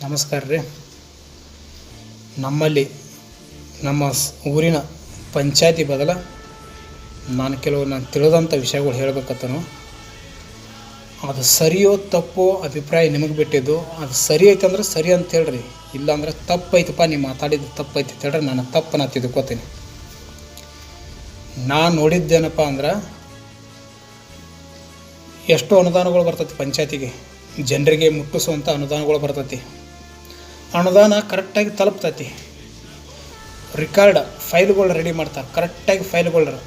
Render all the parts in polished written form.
ನಮಸ್ಕಾರ ರೀ. ನಮ್ಮಲ್ಲಿ ನಮ್ಮ ಊರಿನ ಪಂಚಾಯತಿ ಬದಲ ನಾನು ತಿಳಿದಂಥ ವಿಷಯಗಳು ಹೇಳಬೇಕತ್ತನು. ಅದು ಸರಿಯೋ ತಪ್ಪೋ ಅಭಿಪ್ರಾಯ ನಿಮಗೆ ಬಿಟ್ಟಿದ್ದು. ಅದು ಸರಿ ಐತಂದ್ರೆ ಸರಿ ಅಂತ ಹೇಳ್ರಿ, ಇಲ್ಲಾಂದ್ರೆ ತಪ್ಪೈತಪ್ಪ, ನೀವು ಮಾತಾಡಿದ್ದು ತಪ್ಪೈತಿ ಅಂತ ಹೇಳ್ರಿ, ನಾನು ತಪ್ಪು ನಾನು ತಿದ್ಕೋತೀನಿ. ನಾನು ನೋಡಿದ್ದೇನಪ್ಪ ಅಂದ್ರೆ, ಎಷ್ಟೋ ಅನುದಾನಗಳು ಬರ್ತೈತಿ ಪಂಚಾಯತಿಗೆ, ಜನರಿಗೆ ಮುಟ್ಟಿಸುವಂಥ ಅನುದಾನಗಳು ಬರ್ತೈತಿ. ಅನುದಾನ ಕರೆಕ್ಟಾಗಿ ತಲುಪ್ತೈತಿ. ರಿಕಾರ್ಡ್ ಫೈಲ್ಗಳು ರೆಡಿ ಮಾಡ್ತಾರೆ, ಕರೆಕ್ಟಾಗಿ ಫೈಲ್ಗಳು,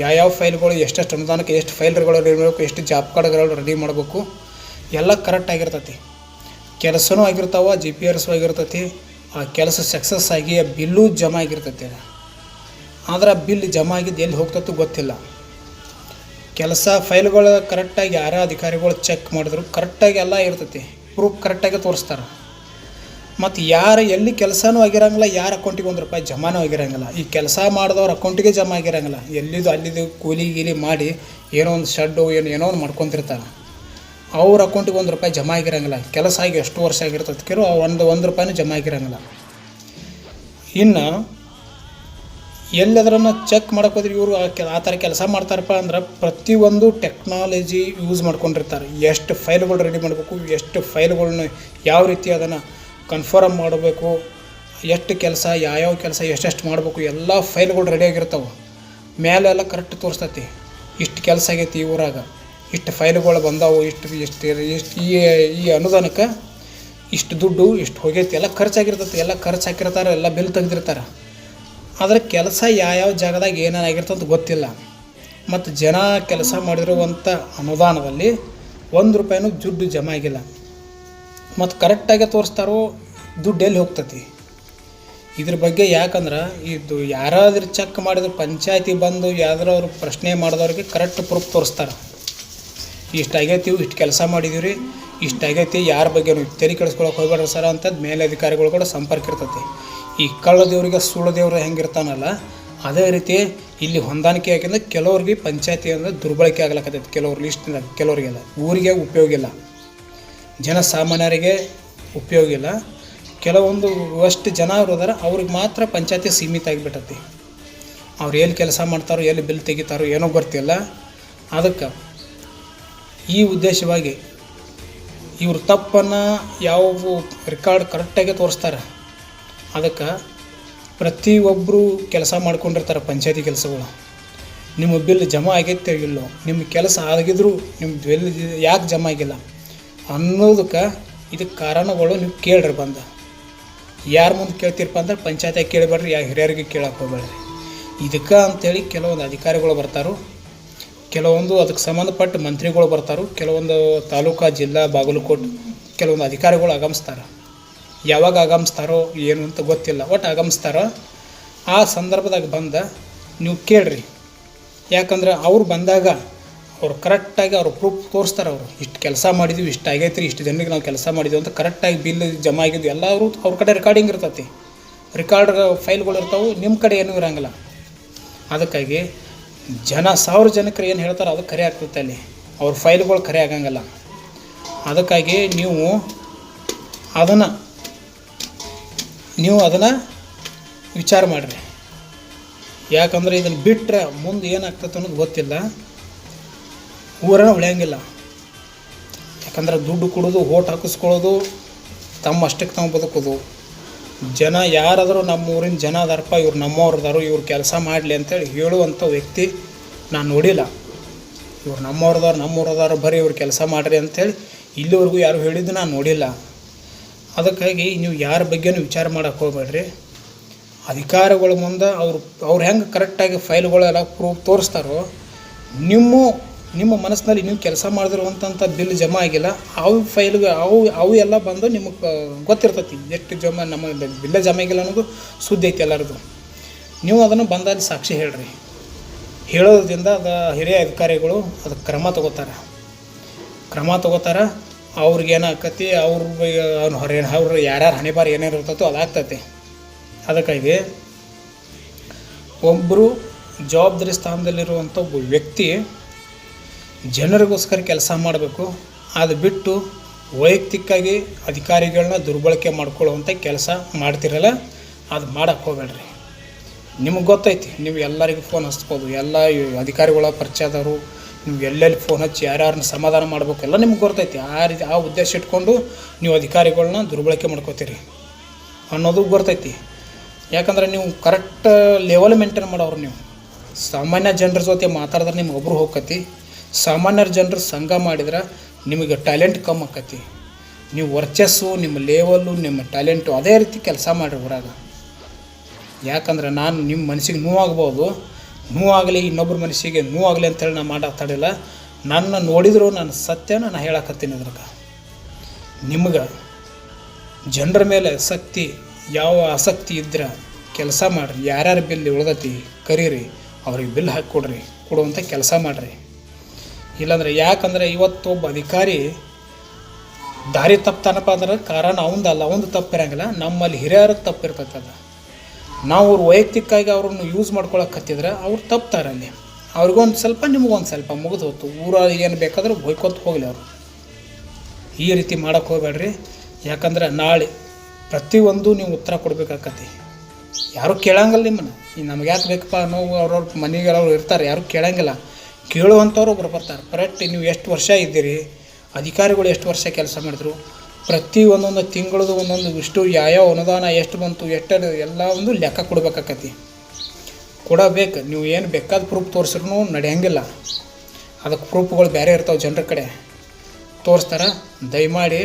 ಯಾವ್ಯಾವ ಫೈಲ್ಗಳು ಎಷ್ಟೆಷ್ಟು ಅನುದಾನಕ್ಕೆ ಎಷ್ಟು ಫೈಲ್ಗಳು ರೆಡಿ ಮಾಡಬೇಕು, ಎಷ್ಟು ಜಾಬ್ ಕಾರ್ಡ್ಗಳು ರೆಡಿ ಮಾಡಬೇಕು, ಎಲ್ಲ ಕರೆಕ್ಟಾಗಿರ್ತೈತಿ. ಕೆಲಸನೂ ಆಗಿರ್ತಾವೆ, GPS ಆಗಿರ್ತೈತಿ. ಆ ಕೆಲಸ ಸಕ್ಸಸ್ ಆಗಿ ಆ ಬಿಲ್ಲು ಜಮಾ ಆಗಿರ್ತೈತಿ. ಆದ್ರೆ ಆ ಬಿಲ್ ಜಮಾ ಆಗಿದ್ದು ಎಲ್ಲಿ ಹೋಗ್ತೈತೋ ಗೊತ್ತಿಲ್ಲ. ಕೆಲಸ ಫೈಲ್ಗಳು ಕರೆಕ್ಟಾಗಿ ಯಾರ ಅಧಿಕಾರಿಗಳು ಚೆಕ್ ಮಾಡಿದ್ರು ಕರೆಕ್ಟಾಗಿ ಎಲ್ಲ ಇರ್ತೈತಿ, ಪ್ರೂಫ್ ಕರೆಕ್ಟಾಗಿ ತೋರಿಸ್ತಾರೆ. ಮತ್ತು ಯಾರು ಎಲ್ಲಿ ಕೆಲಸನೂ ಆಗಿರಂಗಿಲ್ಲ, ಯಾರ ಅಕೌಂಟಿಗೆ ₹1 ಜಮಾನೂ ಆಗಿರಂಗಿಲ್ಲ. ಈ ಕೆಲಸ ಮಾಡಿದವ್ರ ಅಕೌಂಟಿಗೆ ಜಮಾ ಆಗಿರಂಗಿಲ್ಲ. ಎಲ್ಲಿದು ಅಲ್ಲಿದು ಕೂಲಿ ಗೀಲಿ ಮಾಡಿ ಏನೋ ಒಂದು ಶಡ್ಡು ಏನೋ ಒಂದು ಮಾಡ್ಕೊತಿರ್ತಾರೆ. ಅವ್ರ ಅಕೌಂಟಿಗೆ ₹1 ಜಮಾ ಆಗಿರಂಗಿಲ್ಲ. ಕೆಲಸ ಆಗಿ ಎಷ್ಟು ವರ್ಷ ಆಗಿರ್ತದೆ ಕೆಲವು ₹1 ಜಮಾ ಆಗಿರಂಗಿಲ್ಲ. ಇನ್ನು ಎಲ್ಲದರನ್ನು ಚೆಕ್ ಮಾಡೋಕೋದ್ರೆ ಇವರು ಆ ಥರ ಕೆಲಸ ಮಾಡ್ತಾರಪ್ಪ ಅಂದ್ರೆ ಪ್ರತಿಯೊಂದು ಟೆಕ್ನಾಲಜಿ ಯೂಸ್ ಮಾಡ್ಕೊಂಡಿರ್ತಾರೆ. ಎಷ್ಟು ಫೈಲ್ಗಳು ರೆಡಿ ಮಾಡಬೇಕು, ಎಷ್ಟು ಫೈಲ್ಗಳನ್ನ ಯಾವ ರೀತಿ ಅದನ್ನು ಕನ್ಫರ್ಮ್ ಮಾಡಬೇಕು, ಎಷ್ಟು ಕೆಲಸ ಯಾವ್ಯಾವ ಕೆಲಸ ಎಷ್ಟೆಷ್ಟು ಮಾಡಬೇಕು, ಎಲ್ಲ ಫೈಲ್ಗಳು ರೆಡಿಯಾಗಿರ್ತಾವೆ. ಮೇಲೆಲ್ಲ ಕರೆಕ್ಟ್ ತೋರಿಸ್ತೈತಿ, ಇಷ್ಟು ಕೆಲಸ ಆಗೈತಿ ಈ ಊರಾಗ, ಇಷ್ಟು ಫೈಲ್ಗಳು ಬಂದಾವು, ಇಷ್ಟು ಈ ಅನುದಾನಕ್ಕೆ ಇಷ್ಟು ದುಡ್ಡು ಇಷ್ಟು ಹೋಗೈತಿ, ಎಲ್ಲ ಖರ್ಚಾಗಿರ್ತೈತಿ. ಎಲ್ಲ ಖರ್ಚು ಹಾಕಿರ್ತಾರೆ, ಎಲ್ಲ ಬಿಲ್ ತೆಗೆದಿರ್ತಾರೆ. ಆದರೆ ಕೆಲಸ ಯಾವ್ಯಾವ ಜಾಗದಾಗ ಏನೇನಾಗಿರ್ತಂತ ಗೊತ್ತಿಲ್ಲ. ಮತ್ತು ಜನ ಕೆಲಸ ಮಾಡಿರುವಂಥ ಅನುದಾನದಲ್ಲಿ ₹1 ದುಡ್ಡು ಜಮಾ ಆಗಿಲ್ಲ. ಮತ್ತು ಕರೆಕ್ಟಾಗಿ ತೋರಿಸ್ತಾರೋ ದುಡ್ಡು ಎಲ್ಲಿ ಹೋಗ್ತತಿ. ಇದ್ರ ಬಗ್ಗೆ ಯಾಕಂದ್ರೆ ಇದು ಯಾರಾದ್ರೂ ಚೆಕ್ ಮಾಡಿದ್ರು ಪಂಚಾಯತಿ ಬಂದು ಯಾವ್ದಾರು ಅವ್ರು ಪ್ರಶ್ನೆ ಮಾಡಿದವ್ರಿಗೆ ಕರೆಕ್ಟ್ ಪ್ರೂಫ್ ತೋರಿಸ್ತಾರೆ. ಇಷ್ಟು ಆಗೈತಿ, ಇಷ್ಟು ಕೆಲಸ ಮಾಡಿದೀವಿ ರೀ, ಇಷ್ಟು ಆಗೈತಿ, ಯಾರ ಬಗ್ಗೆ ತೆರೆ ಕೆಡಿಸ್ಕೊಳಕ್ಕೆ ಹೋಗ್ಬೇಡ್ರಿ ಸರ ಅಂತದ್ದು ಮೇಲೆ ಅಧಿಕಾರಿಗಳು ಕೂಡ ಸಂಪರ್ಕ ಇರ್ತೈತಿ. ಈ ಕಳ್ಳ ದೇವರಿಗೆ ಸುಳ್ಳು ದೇವ್ರು ಹೆಂಗಿರ್ತಾನಲ್ಲ, ಅದೇ ರೀತಿ ಇಲ್ಲಿ ಹೊಂದಾಣಿಕೆ ಯಾಕೆಂದ್ರೆ ಕೆಲವ್ರಿಗೆ ಪಂಚಾಯತಿ ಅಂದರೆ ದುರ್ಬಳಕೆ ಆಗ್ಲಕ್ಕತ್ತೈತಿ. ಕೆಲವ್ರು ಲಿಸ್ಟ್ನಾಗ ಕೆಲವರಿಗೆಲ್ಲ ಊರಿಗೆ ಉಪಯೋಗ ಇಲ್ಲ, ಜನಸಾಮಾನ್ಯರಿಗೆ ಉಪಯೋಗ ಇಲ್ಲ. ಕೆಲವೊಂದು ಅಷ್ಟು ಜನ ಅವ್ರು ಅದಾರ, ಅವ್ರಿಗೆ ಮಾತ್ರ ಪಂಚಾಯತಿ ಸೀಮಿತ ಆಗಿಬಿಟ್ಟತಿ. ಅವ್ರು ಎಲ್ಲಿ ಕೆಲಸ ಮಾಡ್ತಾರೋ, ಎಲ್ಲಿ ಬಿಲ್ ತೆಗಿತಾರೋ ಏನೋ ಗೊತ್ತಿಲ್ಲ. ಅದಕ್ಕೆ ಈ ಉದ್ದೇಶವಾಗಿ ಇವ್ರ ತಪ್ಪನ್ನು ಯಾವ ರೆಕಾರ್ಡ್ ಕರೆಕ್ಟಾಗಿ ತೋರಿಸ್ತಾರೆ. ಅದಕ್ಕೆ ಪ್ರತಿಯೊಬ್ಬರು ಕೆಲಸ ಮಾಡ್ಕೊಂಡಿರ್ತಾರೆ ಪಂಚಾಯತಿ ಕೆಲಸಗಳು. ನಿಮ್ಮ ಬಿಲ್ ಜಮಾ ಆಗೈತೆ ಇಲ್ಲೋ, ನಿಮ್ಮ ಕೆಲಸ ಆಗಿದ್ರು ನಿಮ್ಮ ಬಿಲ್ ಯಾಕೆ ಜಮಾ ಆಗಿಲ್ಲ ಅನ್ನೋದಕ್ಕೆ ಇದಕ್ಕೆ ಕಾರಣಗಳು ನೀವು ಕೇಳ್ರಿ. ಬಂದು ಯಾರ ಮುಂದೆ ಕೇಳ್ತೀರಪ್ಪ ಅಂದ್ರೆ ಪಂಚಾಯತಿಯಾಗ ಕೇಳಬೇಡ್ರಿ, ಯಾವ ಹಿರಿಯರಿಗೆ ಕೇಳಕ್ಕೆ ಹೋಗ್ಬೇಡ್ರಿ. ಇದಕ್ಕೆ ಅಂಥೇಳಿ ಕೆಲವೊಂದು ಅಧಿಕಾರಿಗಳು ಬರ್ತಾರೋ, ಕೆಲವೊಂದು ಅದಕ್ಕೆ ಸಂಬಂಧಪಟ್ಟ ಮಂತ್ರಿಗಳು ಬರ್ತಾರೋ, ಕೆಲವೊಂದು ತಾಲೂಕಾ ಜಿಲ್ಲಾ ಬಾಗಲಕೋಟೆ ಕೆಲವೊಂದು ಅಧಿಕಾರಿಗಳು ಆಗಮಿಸ್ತಾರೆ. ಯಾವಾಗ ಆಗಮಿಸ್ತಾರೋ ಏನು ಅಂತ ಗೊತ್ತಿಲ್ಲ, ಒಟ್ಟು ಆಗಮಿಸ್ತಾರೋ ಆ ಸಂದರ್ಭದಾಗ ಬಂದ ನೀವು ಕೇಳ್ರಿ. ಯಾಕಂದ್ರೆ ಅವ್ರು ಬಂದಾಗ ಅವ್ರು ಕರೆಕ್ಟಾಗಿ ಅವ್ರು ಪ್ರೂಫ್ ತೋರಿಸ್ತಾರೆ. ಅವರು ಇಷ್ಟು ಕೆಲಸ ಮಾಡಿದ್ವಿ, ಇಷ್ಟು ಆಗೈತೆ ರೀ, ಇಷ್ಟು ಜನರಿಗೆ ನಾವು ಕೆಲಸ ಮಾಡಿದ್ವಿ ಅಂತ ಕರೆಕ್ಟಾಗಿ ಬಿಲ್ ಜಮಾ ಆಗಿದ್ವಿ ಎಲ್ಲ ಅವ್ರ ಕಡೆ ರೆಕಾರ್ಡಿಂಗ್ ಇರ್ತೈತಿ. ರೆಕಾರ್ಡ್ ಫೈಲ್ಗಳು ಇರ್ತಾವೆ, ನಿಮ್ಮ ಕಡೆ ಏನೂ ಇರೋಂಗಿಲ್ಲ. ಅದಕ್ಕಾಗಿ ಜನ 1000 ಜನಕ್ಕೆ ಏನು ಹೇಳ್ತಾರೆ ಅದು ಖರೆ ಆಗ್ತೈತೆ, ಅಲ್ಲಿ ಅವ್ರ ಫೈಲ್ಗಳು ಖರೆ ಆಗಂಗಿಲ್ಲ. ಅದಕ್ಕಾಗಿ ನೀವು ಅದನ್ನು ವಿಚಾರ ಮಾಡಿರಿ. ಯಾಕಂದರೆ ಇದನ್ನು ಬಿಟ್ಟರೆ ಮುಂದೆ ಏನಾಗ್ತೈತೆ ಅನ್ನೋದು ಗೊತ್ತಿಲ್ಲ, ಊರನ್ನ ಉಳಿಯಂಗಿಲ್ಲ. ಯಾಕಂದ್ರೆ ದುಡ್ಡು ಕೊಡೋದು, ಓಟ್ ಹಾಕಿಸ್ಕೊಳ್ಳೋದು, ತಮ್ಮಷ್ಟಕ್ಕೆ ತಾವು ಬದುಕೋದು. ಜನ ಯಾರಾದರೂ ನಮ್ಮ ಊರಿನ ಜನ ಅದಾರಪ್ಪ, ಇವ್ರು ನಮ್ಮವ್ರದಾರು, ಇವ್ರು ಕೆಲಸ ಮಾಡಲಿ ಅಂತೇಳಿ ಹೇಳುವಂಥ ವ್ಯಕ್ತಿ ನಾನು ನೋಡಿಲ್ಲ. ಇವ್ರು ನಮ್ಮೂರದಾರು ಬರೀ ಇವ್ರು ಕೆಲಸ ಮಾಡಿರಿ ಅಂಥೇಳಿ ಇಲ್ಲಿವರೆಗೂ ಯಾರು ಹೇಳಿದ್ದು ನಾನು ನೋಡಿಲ್ಲ. ಅದಕ್ಕಾಗಿ ನೀವು ಯಾರ ಬಗ್ಗೆನೂ ವಿಚಾರ ಮಾಡೋಕ್ಕೆ ಹೋಗ್ಬೇಡ್ರಿ. ಅಧಿಕಾರಿಗಳ ಮುಂದೆ ಅವ್ರು ಹೆಂಗೆ ಕರೆಕ್ಟಾಗಿ ಫೈಲ್ಗಳೆಲ್ಲ ಪ್ರೂಫ್ ತೋರಿಸ್ತಾರೋ, ನಿಮ್ಮ ಮನಸ್ಸಿನಲ್ಲಿ ನೀವು ಕೆಲಸ ಮಾಡಿದಿರುವಂಥ ಬಿಲ್ ಜಮಾ ಆಗಿಲ್ಲ, ಅವು ಎಲ್ಲ ಬಂದು ನಿಮಗೆ ಗೊತ್ತಿರ್ತೈತಿ ಎಷ್ಟು ಜಮಾ, ನಮ್ಮ ಬಿಲ್ಲ ಜಮಾ ಆಗಿಲ್ಲ ಅನ್ನೋದು ಸುದ್ದಿ ಐತಿ ಎಲ್ಲರದು. ನೀವು ಅದನ್ನು ಬಂದಲ್ಲಿ ಸಾಕ್ಷಿ ಹೇಳ್ರಿ. ಹೇಳೋದ್ರಿಂದ ಹಿರಿಯ ಅಧಿಕಾರಿಗಳು ಅದಕ್ಕೆ ಕ್ರಮ ತಗೋತಾರೆ. ಅವ್ರಿಗೇನಾಕತಿ, ಅವ್ರು ಯಾರ್ಯಾರು ಹಣೆಬಾರ ಏನೇನು ಇರ್ತೈತೋ ಅದಾಗ್ತೈತಿ. ಅದಕ್ಕಾಗಿ ಒಬ್ಬರು ಜವಾಬ್ದಾರಿ ಸ್ಥಾನದಲ್ಲಿರುವಂಥ ಒಬ್ಬ ವ್ಯಕ್ತಿ ಜನರಿಗೋಸ್ಕರ ಕೆಲಸ ಮಾಡಬೇಕು. ಅದು ಬಿಟ್ಟು ವೈಯಕ್ತಿಕವಾಗಿ ಅಧಿಕಾರಿಗಳನ್ನ ದುರ್ಬಳಕೆ ಮಾಡ್ಕೊಳ್ಳುವಂಥ ಕೆಲಸ ಮಾಡ್ತಿರಲ್ಲ, ಅದು ಮಾಡೋಕ್ಕೆ ಹೋಗಬೇಡ್ರಿ. ನಿಮಗೆ ಗೊತ್ತೈತಿ, ನೀವು ಎಲ್ಲರಿಗೂ ಫೋನ್ ಹಚ್ಬೋದು, ಎಲ್ಲ ಅಧಿಕಾರಿಗಳ ಪರಿಚಯದವರು, ನೀವು ಎಲ್ಲೆಲ್ಲಿ ಫೋನ್ ಹಚ್ಚಿ ಯಾರ್ಯಾರನ್ನ ಸಮಾಧಾನ ಮಾಡ್ಬೇಕು ಎಲ್ಲ ನಿಮ್ಗೆ ಗೊತ್ತೈತಿ. ಆ ಉದ್ದೇಶ ಇಟ್ಕೊಂಡು ನೀವು ಅಧಿಕಾರಿಗಳನ್ನ ದುರ್ಬಳಕೆ ಮಾಡ್ಕೋತೀರಿ ಅನ್ನೋದು ಗೊತ್ತೈತಿ. ಯಾಕಂದ್ರೆ ನೀವು ಕರೆಕ್ಟ್ ಲೆವೆಲ್ ಮೇಂಟೈನ್ ಮಾಡೋರು. ನೀವು ಸಾಮಾನ್ಯ ಜನರ ಜೊತೆ ಮಾತಾಡಿದ್ರೆ ನಿಮ್ಗೆ ಒಬ್ಬರು ಹೋಗ್ಕತಿ, ಸಾಮಾನ್ಯರ ಜನರು ಸಂಘ ಮಾಡಿದ್ರೆ ನಿಮಗೆ ಟ್ಯಾಲೆಂಟ್ ಕಮ್ಮಿ ಆಕತಿ. ನೀವು ವರ್ಚಸ್ಸು, ನಿಮ್ಮ ಲೆವೆಲ್ಲು, ನಿಮ್ಮ ಟ್ಯಾಲೆಂಟು ಅದೇ ರೀತಿ ಕೆಲಸ ಮಾಡಿರಿ ಊರಾಗ. ಯಾಕಂದ್ರೆ ನಾನು ನಿಮ್ಮ ಮನಸ್ಸಿಗೆ ನೋವಾಗ್ಬೋದು, ನೋವಾಗಲಿ ಇನ್ನೊಬ್ಬರ ಮನಸ್ಸಿಗೆ ನೋವಾಗಲಿ ಅಂತೇಳಿ ನಾನು ಮಾತಾಡಿಲ್ಲ. ನನ್ನ ನೋಡಿದ್ರು ನಾನು ಸತ್ಯ ನಾನು ಹೇಳಕತ್ತೀನಿ. ಅದ್ರಾಗ ನಿಮ್ಗೆ ಜನರ ಮೇಲೆ ಆಸಕ್ತಿ ಇದ್ರೆ ಕೆಲಸ ಮಾಡಿರಿ. ಯಾರ್ಯಾರು ಬಿಲ್ ಉಳ್ದತಿ ಕರೀರಿ, ಅವ್ರಿಗೆ ಬಿಲ್ ಹಾಕಿ ಕೊಡುವಂಥ ಕೆಲಸ ಮಾಡಿರಿ. ಇಲ್ಲಾಂದರೆ ಯಾಕಂದರೆ ಇವತ್ತು ಒಬ್ಬ ಅಧಿಕಾರಿ ದಾರಿ ತಪ್ತಾನಪ್ಪ ಅಂದ್ರೆ ಕಾರಣ ಅವಂದಲ್ಲ, ಅವಂದು ತಪ್ಪಿರಂಗಿಲ್ಲ, ನಮ್ಮಲ್ಲಿ ಹಿರಿಯರಿಗೆ ತಪ್ಪಿರ್ತೈತೆ. ಅದು ನಾವು ಅವ್ರು ವೈಯಕ್ತಿಕವಾಗಿ ಅವ್ರನ್ನ ಯೂಸ್ ಮಾಡ್ಕೊಳಕತ್ತಿದ್ರೆ ಅವ್ರು ತಪ್ತಾರೆ. ಅಲ್ಲಿ ಅವ್ರಿಗೊಂದು ಸ್ವಲ್ಪ ನಿಮಗೊಂದು ಸ್ವಲ್ಪ ಮುಗಿದು ಹೋಯ್ತು. ಊರಲ್ಲಿ ಏನು ಬೇಕಾದ್ರೆ ಬೈಕೊತ ಹೋಗಲಿ ಅವರು. ಈ ರೀತಿ ಮಾಡೋಕ್ಕೆ ಹೋಗಬೇಡ್ರಿ. ಯಾಕಂದ್ರೆ ನಾಳೆ ಪ್ರತಿಯೊಂದು ನೀವು ಉತ್ತರ ಕೊಡಬೇಕಾಕತಿ. ಯಾರೂ ಕೇಳಂಗಿಲ್ಲ ನಿಮ್ಮನ್ನು. ನಮ್ಗೆ ಯಾಕೆ ಬೇಕಪ್ಪ ಅನ್ನೋ ಅವ್ರವ್ರ ಮನೆಗೆ ಅವ್ರು ಇರ್ತಾರೆ, ಯಾರೂ ಕೇಳಂಗಿಲ್ಲ. ಕೇಳುವಂಥವ್ರು ಒಬ್ರು ಬರ್ತಾರೆ. ಕರೆಕ್ಟ್ ನೀವು ಎಷ್ಟು ವರ್ಷ ಇದ್ದೀರಿ, ಅಧಿಕಾರಿಗಳು ಎಷ್ಟು ವರ್ಷ ಕೆಲಸ ಮಾಡಿದ್ರು, ಪ್ರತಿ ಒಂದೊಂದು ತಿಂಗಳದು ಒಂದೊಂದು ಇಷ್ಟು ಯಾವ ಅನುದಾನ ಎಷ್ಟು ಬಂತು, ಎಷ್ಟು ಎಲ್ಲ ಒಂದು ಲೆಕ್ಕ ಕೊಡಬೇಕಾಕತಿ. ಕೊಡಬೇಕು. ನೀವು ಏನು ಬೇಕಾದ ಪ್ರೂಫ್ ತೋರಿಸ್ರೂ ನಡೆಯಂಗಿಲ್ಲ. ಅದಕ್ಕೆ ಪ್ರೂಫ್ಗಳು ಬೇರೆ ಇರ್ತಾವೆ, ಜನರ ಕಡೆ ತೋರಿಸ್ತಾರೆ. ದಯಮಾಡಿ